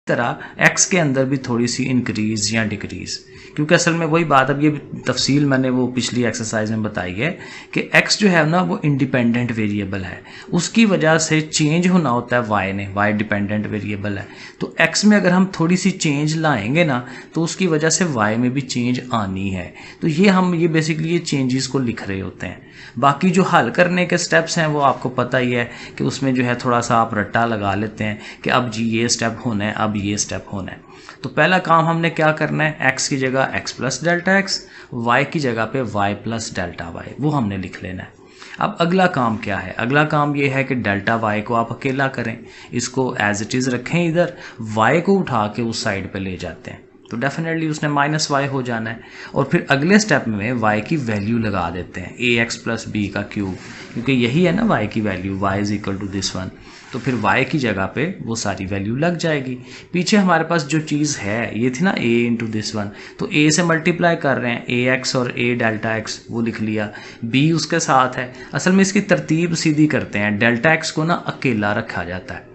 तरह x के अंदर भी थोड़ी सी इंक्रीज या डिक्रीज, क्योंकि असल में वही बात, अब ये तफसील मैंने वो पिछली एक्सरसाइज में बताई है कि x जो है ना वो इंडिपेंडेंट वेरिएबल है, उसकी वजह से चेंज होना होता है y ने, y डिपेंडेंट वेरिएबल है। तो x में अगर हम थोड़ी सी चेंज लाएंगे ना तो उसकी वजह से y में भी चेंज आनी है। तो ये बेसिकली ये चेंजेस को लिख रहे होते हैं। बाकी जो हल करने के स्टेप्स हैं वो आपको पता ही है कि उसमें जो है थोड़ा सा आप रट्टा लगा लेते हैं कि अब जी ये स्टेप होना है, अब ये स्टेप होना है। तो पहला काम हमने क्या करना है, x की जगह x plus delta x, y की जगह पे y प्लस डेल्टा y, वो हमने लिख लेना है। अब अगला काम क्या है, अगला काम ये है कि डेल्टा y को आप अकेला करें, इसको एज इट इज़ रखें इधर, y को उठा के उस साइड पे ले जाते हैं तो डेफिनेटली उसने माइनस वाई हो जाना है। और फिर अगले स्टेप में y की वैल्यू लगा देते हैं, ax प्लस बी का क्यूब, क्योंकि यही है ना y की value, y is equal to this one. तो फिर y की जगह पे वो सारी वैल्यू लग जाएगी। पीछे हमारे पास जो चीज़ है ये थी ना a इंटू दिस वन, तो a से मल्टीप्लाई कर रहे हैं, ax और a डेल्टा x वो लिख लिया, b उसके साथ है। असल में इसकी तरतीब सीधी करते हैं, डेल्टा x को ना अकेला रखा जाता है,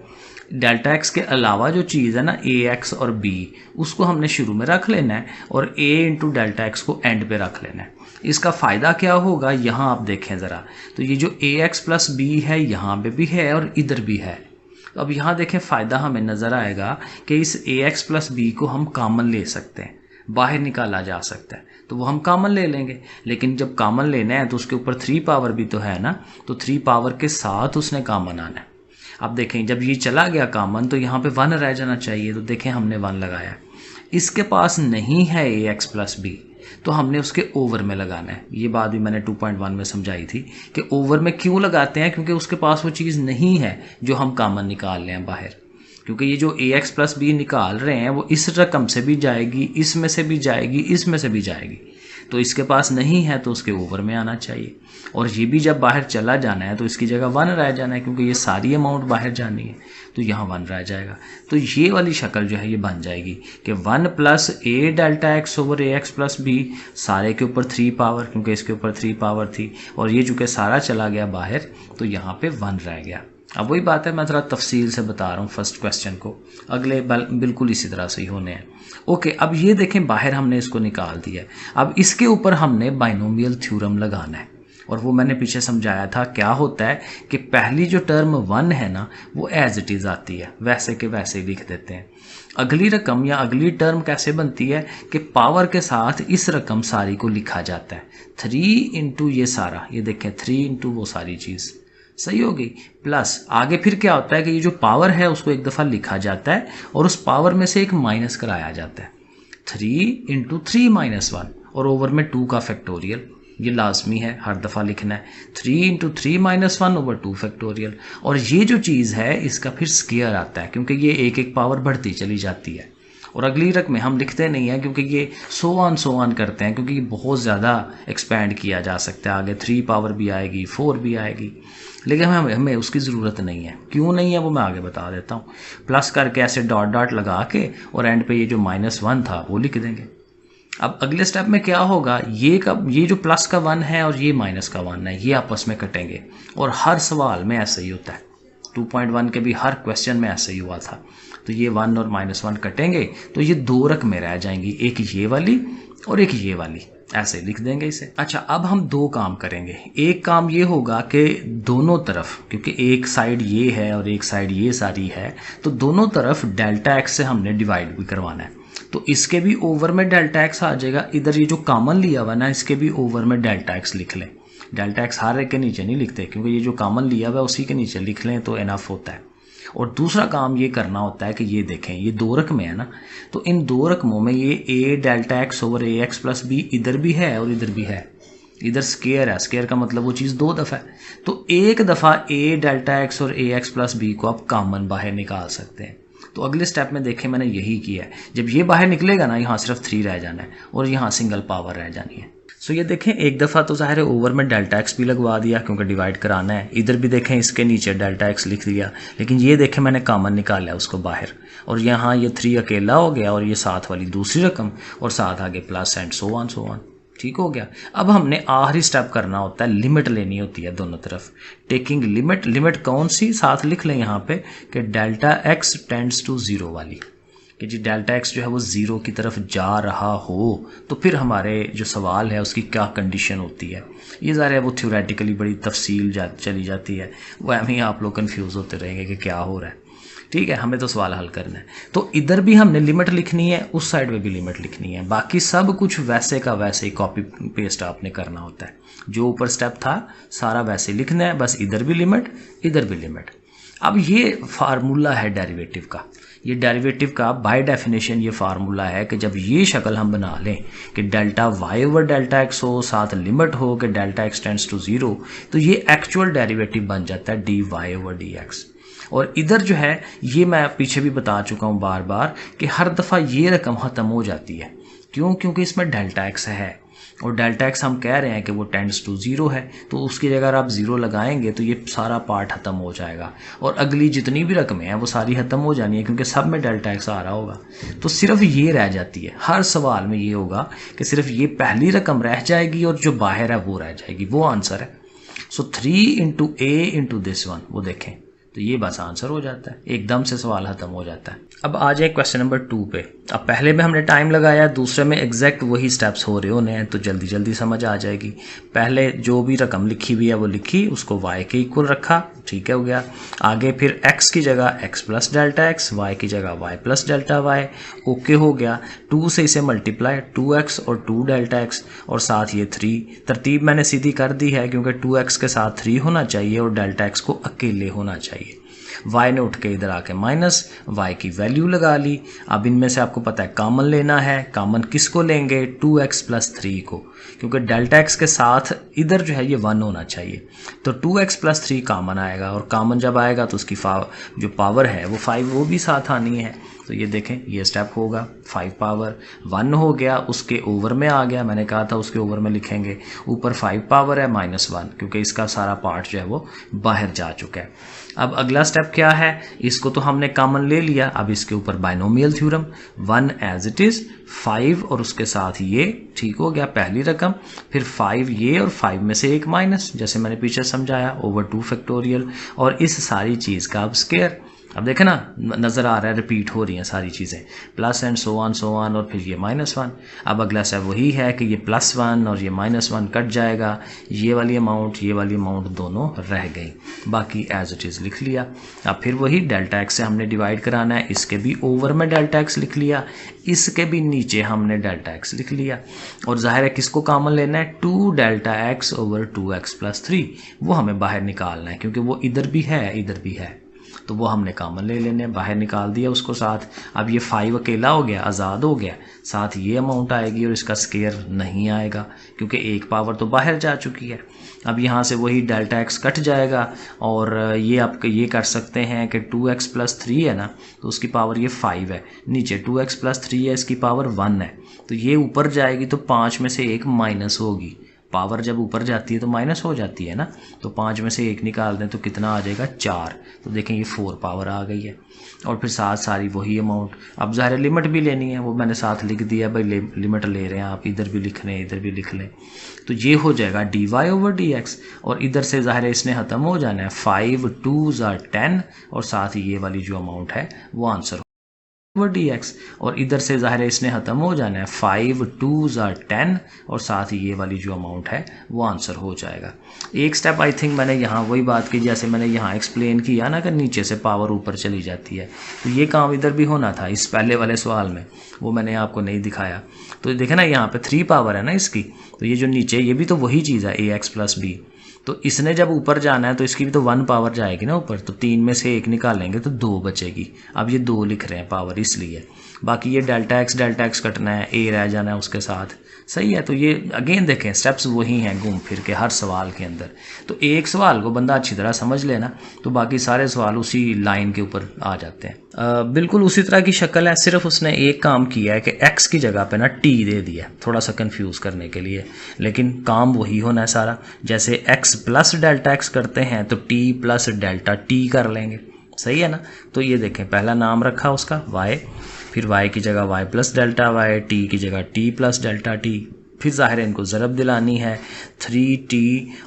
डेल्टा एक्स के अलावा जो चीज़ है ना ए एक्स और बी, उसको हमने शुरू में रख लेना है और ए इंटू डेल्टा एक्स को एंड पे रख लेना है। इसका फ़ायदा क्या होगा, यहाँ आप देखें ज़रा, तो ये जो ए एक्स प्लस बी है यहाँ पे भी है और इधर भी है। अब यहाँ देखें फ़ायदा हमें नज़र आएगा कि इस ए एक्स प्लस बी को हम कॉमन ले सकते हैं, बाहर निकाला जा सकता है, तो वो हम कॉमन ले लेंगे। लेकिन जब कॉमन लेना है तो उसके ऊपर 3 पावर भी तो है ना, तो 3 पावर के साथ उसने कॉमन आना है। अब देखें जब ये चला गया कॉमन तो यहाँ पे 1 रह जाना चाहिए, तो देखें हमने 1 लगाया। इसके पास नहीं है ए एक्स प्लस बी, तो हमने उसके ओवर में लगाना है। ये बात भी मैंने 2.1 में समझाई थी कि ओवर में क्यों लगाते हैं, क्योंकि उसके पास वो चीज़ नहीं है जो हम कॉमन निकाल लें बाहर। क्योंकि ये जो ए एक्स प्लस बी निकाल रहे हैं वो इस रकम से भी जाएगी, इसमें से भी जाएगी, इसमें से भी जाएगी, तो इसके पास नहीं है तो उसके ओवर में आना चाहिए। और ये भी जब बाहर चला जाना है तो इसकी जगह 1 रह जाना है, क्योंकि ये सारी अमाउंट बाहर जानी है, तो यहाँ 1 रह जाएगा। तो ये वाली शक्ल जो है ये बन जाएगी कि 1 प्लस ए डेल्टा एक्स ओवर ए एक्स प्लस बी, सारे के ऊपर 3 पावर, क्योंकि इसके ऊपर 3 पावर थी, और ये चूँकि सारा चला गया बाहर तो यहाँ पे 1 रह गया। अब वही बात है, मैं थोड़ा तफसील से बता रहा हूँ फर्स्ट क्वेश्चन को, अगले बिल्कुल इसी तरह से ही होने हैं। ओके, अब ये देखें बाहर हमने इसको निकाल दिया है। अब इसके ऊपर हमने बाइनोमियल थ्योरम लगाना है, और वो मैंने पीछे समझाया था क्या होता है कि पहली जो टर्म 1 है ना वो एज इट इज़ आती है, वैसे के वैसे ही लिख देते हैं। अगली रकम या अगली टर्म कैसे बनती है कि पावर के साथ इस रकम सारी को लिखा जाता है, 3 इंटू ये सारा, ये देखें 3 इंटू वो सारी चीज़, सही होगी, प्लस आगे फिर क्या होता है कि ये जो पावर है उसको एक दफ़ा लिखा जाता है और उस पावर में से एक माइनस कराया जाता है, 3 इंटू 3 माइनस 1, और ओवर में 2 का फैक्टोरियल, ये लाजमी है हर दफ़ा लिखना है, 3 इंटू 3 माइनस 1 ओवर 2 फैक्टोरियल। और ये जो चीज़ है इसका फिर स्क्वायर आता है, क्योंकि ये एक एक पावर बढ़ती चली जाती है। और अगली रकम में हम लिखते नहीं हैं क्योंकि ये सो ऑन करते हैं, क्योंकि ये बहुत ज़्यादा एक्सपेंड किया जा सकता है, आगे 3 पावर भी आएगी, 4 भी आएगी, लेकिन हमें उसकी ज़रूरत नहीं है। क्यों नहीं है वो मैं आगे बता देता हूँ। प्लस करके ऐसे डॉट डॉट लगा के और एंड पे ये जो -1 था वो लिख देंगे। अब अगले स्टेप में क्या होगा, ये जो प्लस का 1 है और ये माइनस का 1 है, ये आपस में कटेंगे, और हर सवाल में ऐसा ही होता है। 2.1 के भी हर क्वेश्चन में ऐसे ही हुआ था। तो ये 1 और -1 कटेंगे तो ये 2 रकमें रह जाएंगी, एक ये वाली और एक ये वाली, ऐसे लिख देंगे इसे। अच्छा, अब हम 2 काम करेंगे। एक काम ये होगा कि दोनों तरफ, क्योंकि एक साइड ये है और एक साइड ये सारी है, तो दोनों तरफ डेल्टा एक्स से हमने डिवाइड भी करवाना है, तो इसके भी ओवर में डेल्टा एक्स आ जाएगा। इधर ये जो कॉमन लिया हुआ ना इसके भी ओवर में डेल्टा एक्स लिख लें। डेल्टा एक्स हर एक के नीचे नहीं लिखते, क्योंकि ये जो कॉमन लिया हुआ है उसी के नीचे लिख लें तो इनफ होता है। और दूसरा काम ये करना होता है कि ये देखें ये 2 रकमें है ना, तो इन 2 रकमों में ये ए डेल्टा एक्स ओवर ए एक्स प्लस बी इधर भी है और इधर भी है, इधर स्क्वायर है, स्क्वायर का मतलब वो चीज़ 2 दफ़ा है, तो एक दफ़ा ए डेल्टा एक्स और ए एक्स प्लस बी को आप कॉमन बाहर निकाल सकते हैं। तो अगले स्टेप में देखें मैंने यही किया है, जब ये बाहर निकलेगा ना यहाँ सिर्फ 3 रह जाना है और यहाँ सिंगल पावर रह जानी है। सो ये देखें एक दफ़ा तो ज़ाहिर है ओवर में डेल्टा एक्स भी लगवा दिया क्योंकि डिवाइड कराना है, इधर भी देखें इसके नीचे डेल्टा एक्स लिख दिया, लेकिन ये देखें मैंने कॉमन निकाला है उसको बाहर, और यहाँ ये 3 अकेला हो गया और ये साथ वाली दूसरी रकम और साथ आगे प्लस एंड सो ऑन, ठीक हो गया। अब हमने आखिरी स्टेप करना होता है, लिमिट लेनी होती है दोनों तरफ, टेकिंग लिमिट। लिमिट कौन सी, साथ लिख लें यहाँ पे कि डेल्टा एक्स टेंड्स टू 0 वाली। कि जी डेल्टा एक्स जो है वो ज़ीरो की तरफ जा रहा हो, तो फिर हमारे जो सवाल है उसकी क्या कंडीशन होती है। ये ज़ाहिर है वो थ्योरेटिकली बड़ी तफसील चली जाती है, वो एम ही आप लोग कन्फ्यूज़ होते रहेंगे कि क्या हो रहा है। ठीक है, हमें तो सवाल हल करना है। तो इधर भी हमने लिमिट लिखनी है, उस साइड में भी लिमिट लिखनी है, बाकी सब कुछ वैसे का वैसे ही कॉपी पेस्ट आपने करना होता है। जो ऊपर स्टेप था सारा वैसे लिखना है, बस इधर भी लिमिट इधर भी लिमिट। अब ये फार्मूला है डेरिवेटिव का, ये डेरिवेटिव का बाय डेफिनेशन ये फार्मूला है कि जब ये शक्ल हम बना लें कि delta y over delta x हो, साथ लिमिट हो कि delta x tends to zero, तो ये एक्चुअल डेरिवेटिव बन जाता है d y over d x. और इधर जो है ये मैं पीछे भी बता चुका हूँ बार बार कि हर दफ़ा ये रकम ख़त्म हो जाती है। क्यों? क्योंकि इसमें डेल्टा एक्स है और डेल्टा एक्स हम कह रहे हैं कि वो टेंड्स टू ज़ीरो है, तो उसकी जगह अगर आप ज़ीरो लगाएंगे तो ये सारा पार्ट ख़त्म हो जाएगा और अगली जितनी भी रकमें हैं वो सारी ख़त्म हो जानी है, क्योंकि सब में डेल्टा एक्स आ रहा होगा। तो सिर्फ ये रह जाती है, हर सवाल में ये होगा कि सिर्फ ये पहली रकम रह जाएगी और जो बाहर है वो रह जाएगी, वो आंसर है। सो 3 into A into this one, वो देखें तो ये बस आंसर हो जाता है, एकदम से सवाल खत्म हो जाता है। अब आ जाए क्वेश्चन नंबर 2 पे। अब पहले में हमने टाइम लगाया, दूसरे में एग्जैक्ट वही स्टेप्स हो रहे होने हैं, तो जल्दी जल्दी समझ आ जाएगी। पहले जो भी रकम लिखी हुई है वो लिखी, उसको y के इक्वल रखा, ठीक है, हो गया। आगे फिर x की जगह x plus delta x, y की जगह y plus delta y, okay हो गया। 2 से इसे मल्टीप्लाई, 2x और 2 डेल्टा एक्स और साथ ये 3। तरतीब मैंने सीधी कर दी है क्योंकि 2x के साथ 3 होना चाहिए और डेल्टा एक्स को अकेले होना चाहिए। y ने उठ के इधर आके माइनस, y की वैल्यू लगा ली। अब इनमें से आपको पता है कॉमन लेना है, कॉमन किसको लेंगे? 2x प्लस 3 को, क्योंकि डेल्टा एक्स के साथ इधर जो है ये 1 होना चाहिए, तो 2x प्लस 3 कॉमन आएगा और कॉमन जब आएगा तो उसकी जो पावर है वो 5 वो भी साथ आनी है। तो ये देखें ये स्टेप होगा, 5 पावर 1 हो गया, उसके ओवर में आ गया, मैंने कहा था उसके ओवर में लिखेंगे, ऊपर 5 पावर है -1 क्योंकि इसका सारा पार्ट जो है वो बाहर जा चुका है। अब अगला स्टेप क्या है? इसको तो हमने कॉमन ले लिया, अब इसके ऊपर binomial theorem, 1 as it is, 5 और उसके साथ ये, ठीक हो गया पहली रकम, फिर 5 ये और 5 में से एक माइनस, जैसे मैंने पीछे समझाया, ओवर 2 फैक्टोरियल और इस सारी चीज़ का अब स्क्वायर। अब देखें ना, नज़र आ रहा है रिपीट हो रही हैं सारी चीज़ें, प्लस एंड सो ऑन और फिर ये -1। अब अगला स्टेप वही है कि ये +1 और ये -1 कट जाएगा, ये वाली अमाउंट दोनों रह गई, बाकी एज इट इज़ लिख लिया। अब फिर वही डेल्टा एक्स से हमने डिवाइड कराना है, इसके भी ओवर में डेल्टा एक्स लिख लिया, इसके भी नीचे हमने डेल्टा एक्स लिख लिया और जाहिर है किसको कॉमन लेना है? 2 delta x over 2x plus 3, वो हमें बाहर निकालना है क्योंकि वो इधर भी है इधर भी है, तो वो हमने कॉमन ले लेने, बाहर निकाल दिया उसको साथ। अब ये 5 अकेला हो गया, आज़ाद हो गया, साथ ये अमाउंट आएगी और इसका स्क्वायर नहीं आएगा क्योंकि एक पावर तो बाहर जा चुकी है। अब यहाँ से वही डेल्टा एक्स कट जाएगा और ये आप ये कर सकते हैं कि 2x प्लस 3 है ना, तो उसकी पावर ये 5 है, नीचे 2x प्लस 3 है, इसकी पावर 1 है, तो ये ऊपर जाएगी तो 5 में से एक माइनस होगी, पावर जब ऊपर जाती है तो माइनस हो जाती है ना, तो 5 में से एक निकाल दें तो कितना आ जाएगा? 4। तो देखें ये 4 पावर आ गई है और फिर साथ सारी वही अमाउंट। अब ज़ाहिर लिमिट भी लेनी है, वो मैंने साथ लिख दिया भाई, लिमिट ले रहे हैं आप, इधर भी लिख लें इधर भी लिख लें, तो ये हो जाएगा dy ओवर dx और इधर से ज़ाहिर इसने ख़त्म हो जाना है, 5 2s are 10 और साथ ही ये वाली जो अमाउंट है वो आंसर ओवर dx और इधर से ज़ाहिर इसने ख़त्म हो जाना है, 5 2s are 10 और साथ ही ये वाली जो अमाउंट है वो आंसर हो जाएगा। एक स्टेप आई थिंक मैंने यहाँ वही बात की जैसे मैंने यहाँ एक्सप्लेन किया ना कि नीचे से पावर ऊपर चली जाती है, तो ये काम इधर भी होना था इस पहले वाले सवाल में, वो मैंने आपको नहीं दिखाया। तो देखे ना यहाँ पे 3 पावर है ना इसकी, तो ये जो नीचे ये भी तो वही चीज़ है ax प्लस b, तो इसने जब ऊपर जाना है तो इसकी भी तो 1 पावर जाएगी ना ऊपर, तो 3 में से 1 निकालेंगे तो 2 बचेगी। अब ये 2 लिख रहे हैं पावर इसलिए, बाकी ये डेल्टा एक्स कटना है, ए रह जाना है उसके साथ, सही है। तो ये अगेन देखें स्टेप्स वही हैं घूम फिर के हर सवाल के अंदर, तो एक सवाल को बंदा अच्छी तरह समझ लेना तो बाकी सारे सवाल उसी लाइन के ऊपर आ जाते हैं। बिल्कुल उसी तरह की शक्ल है, सिर्फ उसने एक काम किया है कि x की जगह पे ना t दे दिया थोड़ा सा कंफ्यूज करने के लिए, लेकिन काम वही होना है सारा। जैसे x प्लस डेल्टा x करते हैं तो t प्लस डेल्टा t कर लेंगे, सही है ना। तो ये देखें पहला नाम रखा उसका y, फिर y की जगह y plus delta y, t की जगह t प्लस डेल्टा t, फिर ज़ाहिर है इनको ज़रब दिलानी है 3t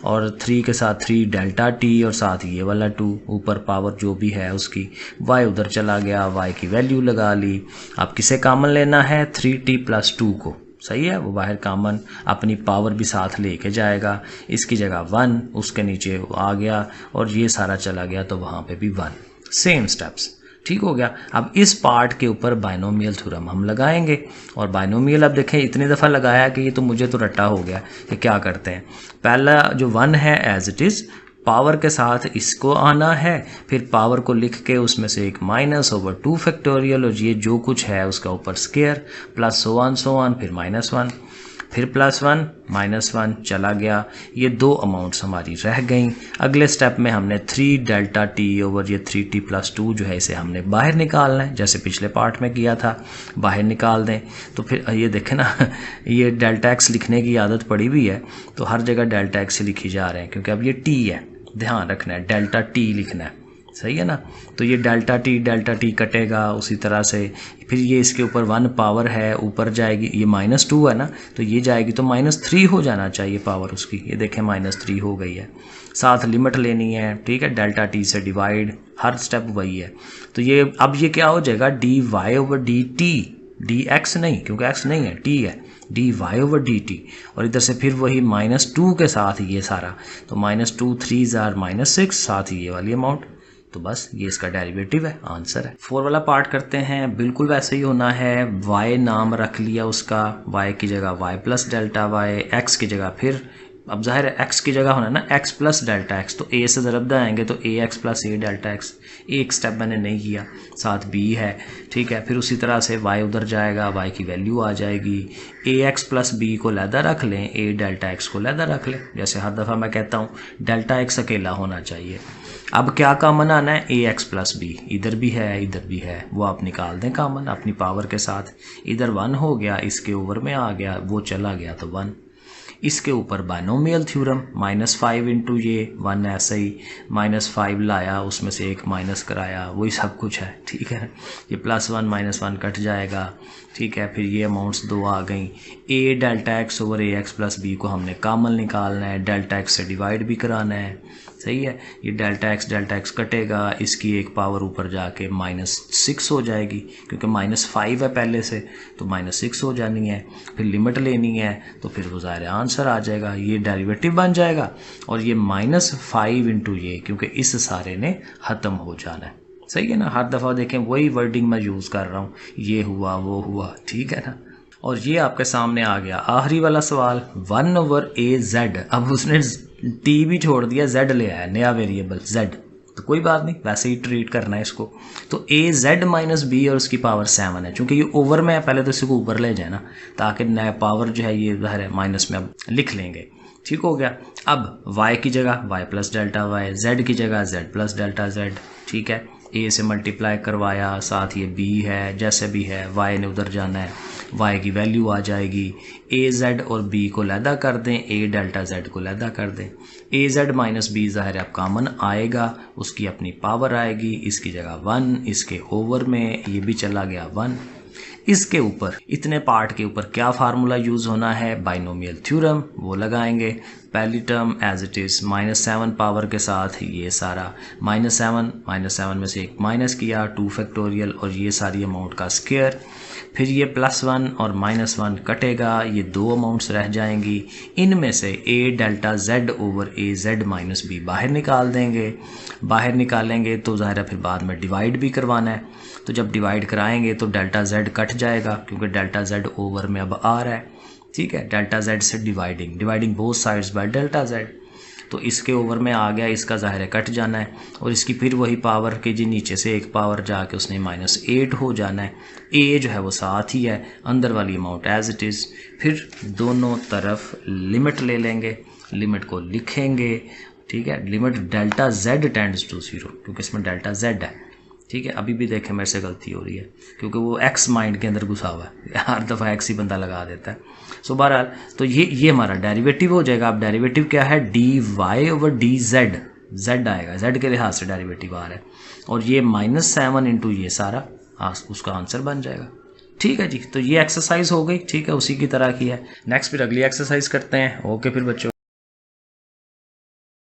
और 3 के साथ 3 डेल्टा t और साथ ये वाला 2 ऊपर पावर जो भी है उसकी y उधर चला गया, y की वैल्यू लगा ली। अब किसे कॉमन लेना है 3t + 2 को, सही है, वो बाहर कॉमन अपनी पावर भी साथ लेके जाएगा। इसकी जगह 1 उसके नीचे आ गया और ये सारा चला गया तो वहाँ पे भी 1, सेम स्टेप्स, ठीक हो गया। अब इस पार्ट के ऊपर बाइनोमियल थ्योरम हम लगाएंगे और बाइनोमियल अब देखें इतनी दफ़ा लगाया कि ये तो मुझे तो रट्टा हो गया कि क्या करते हैं। पहला जो 1 है एज इट इज़ पावर के साथ इसको आना है, फिर पावर को लिख के उसमें से एक -/2 फैक्टोरियल और ये जो कुछ है उसका ऊपर स्क्वायर प्लस सो ऑन फिर -1 फिर +1 -1 चला गया। ये 2 अमाउंट्स हमारी रह गई। अगले स्टेप में हमने 3 डेल्टा t ओवर ये 3t + 2 जो है इसे हमने बाहर निकालना है, जैसे पिछले पार्ट में किया था, बाहर निकाल दें। तो फिर ये देखें ना ये डेल्टा x लिखने की आदत पड़ी हुई है तो हर जगह डेल्टा x लिखी जा रहे हैं क्योंकि अब ये t है, ध्यान रखना है डेल्टा t लिखना है, सही है ना। तो ये डेल्टा t कटेगा उसी तरह से, फिर ये इसके ऊपर 1 पावर है ऊपर जाएगी, ये -2 है ना तो ये जाएगी तो -3 हो जाना चाहिए पावर उसकी, ये देखें -3 हो गई है। साथ लिमिट लेनी है, ठीक है, डेल्टा t से डिवाइड, हर स्टेप वही है। तो ये अब ये क्या हो जाएगा dy/dt, dx नहीं क्योंकि x नहीं है t है, dy/dt और इधर से फिर वही -2 के साथ ये सारा, तो -2 3 * -6 साथ ही ये वाली अमाउंट। तो बस ये इसका डेरिवेटिव है, आंसर है। 4 वाला पार्ट करते हैं, बिल्कुल वैसे ही होना है। y नाम रख लिया उसका, y की जगह y + डेल्टा y, x की जगह फिर अब जाहिर है x की जगह होना ना x + डेल्टा x, तो a से ज़रब आएंगे तो ax + a डेल्टा x, एक स्टेप मैंने नहीं किया, साथ b है, ठीक है। फिर उसी तरह से y उधर जाएगा, y की वैल्यू आ जाएगी, ax + b को लहदा रख लें, a डेल्टा x को लहदा रख लें, जैसे हर दफ़ा मैं कहता हूँ डेल्टा x अकेला होना चाहिए। अब क्या कॉमन आना है ax + b, इधर भी है इधर भी है, वो आप निकाल दें कॉमन अपनी पावर के साथ। इधर 1 हो गया, इसके ओवर में आ गया, वो चला गया तो 1। इसके ऊपर बाइनोमियल थ्योरम -5 इंटू ये 1 ऐसे ही -5 लाया, उसमें से एक माइनस कराया, वही सब कुछ है, ठीक है। ये +1 -1 कट जाएगा, ठीक है। फिर ये अमाउंट्स 2 आ गई। a delta x over ax + b को हमने कॉमन निकालना है, डेल्टा x से डिवाइड भी कराना है, सही है। ये डेल्टा x कटेगा, इसकी एक पावर ऊपर जाके -6 हो जाएगी क्योंकि -5 है पहले से, तो -6 हो जानी है। फिर लिमिट लेनी है तो फिर वो ज़ाहिर आंसर आ जाएगा, ये डेरिवेटिव बन जाएगा और ये -5 इंटू ये, क्योंकि इस सारे ने ख़त्म हो जाना है, सही है ना। हर दफ़ा देखें वही वर्डिंग मैं यूज़ कर रहा हूँ, ये हुआ वो हुआ, ठीक है ना। और ये आपके सामने आ गया आखिरी वाला सवाल 1/az। अब उसने t भी छोड़ दिया, z ले आया नया वेरिएबल z, तो कोई बात नहीं, वैसे ही ट्रीट करना है इसको। तो az - b और उसकी पावर 7 है, चूंकि ये ओवर में है पहले तो इसको ऊपर ले जाए ना, ताकि नया पावर जो है ये ज़ाहिर है माइनस में अब लिख लेंगे, ठीक हो गया। अब y की जगह y + डेल्टा y, z की जगह z + डेल्टा z, ठीक है। a से मल्टीप्लाई करवाया, साथ ये b है, जैसे भी है y ने उधर जाना है, y की वैल्यू आ जाएगी। az और b को लैदा कर दें, a डेल्टा z को लैदा कर दें। az - b ज़ाहिर अब कॉमन आएगा, उसकी अपनी पावर आएगी, इसकी जगह 1, इसके ओवर में ये भी चला गया 1। इसके ऊपर इतने पार्ट के ऊपर क्या फार्मूला यूज़ होना है, बाइनोमियल थ्योरम, वो लगाएंगे। पहली term as it is -7 power के साथ ये सारा -7 में से एक माइनस किया 2 फैक्टोरियल और ये सारी अमाउंट का स्क्वायर। फिर ये +1 और -1 कटेगा, ये 2 अमाउंट्स रह जाएंगी, इनमें से a delta z over az - b बाहर निकाल देंगे। बाहर निकालेंगे तो ज़ाहिर है फिर बाद में डिवाइड भी करवाना है, तो जब डिवाइड कराएंगे तो डेल्टा z कट जाएगा क्योंकि डेल्टा z ओवर में अब आ रहा है, ठीक है। डेल्टा z से dividing both sides by delta z, तो इसके ओवर में आ गया, इसका ज़ाहिर है कट जाना है और इसकी फिर वही पावर के जी नीचे से एक पावर जाके उसने -8 हो जाना है। a जो है वो साथ ही है, अंदर वाली अमाउंट एज इट इज़। फिर दोनों तरफ लिमिट ले लेंगे, लिमिट को लिखेंगे, ठीक है। Limit delta z tends to 0 क्योंकि इसमें डेल्टा z है, ठीक है। अभी भी देखें मेरे से गलती हो रही है क्योंकि वो x माइंड के अंदर घुसा हुआ है, हर दफ़ा x ही बंदा लगा देता है। सो बहरहाल तो ये हमारा डेरिवेटिव हो जाएगा। अब डेरिवेटिव क्या है, dy/dz, z आएगा, z के लिहाज से डेरिवेटिव आ रहा है और ये -7 इंटू ये सारा उसका आंसर बन जाएगा। ठीक है जी, तो ये एक्सरसाइज हो गई, ठीक है, उसी की तरह की है। नेक्स्ट फिर अगली एक्सरसाइज करते हैं। ओके फिर बच्चों।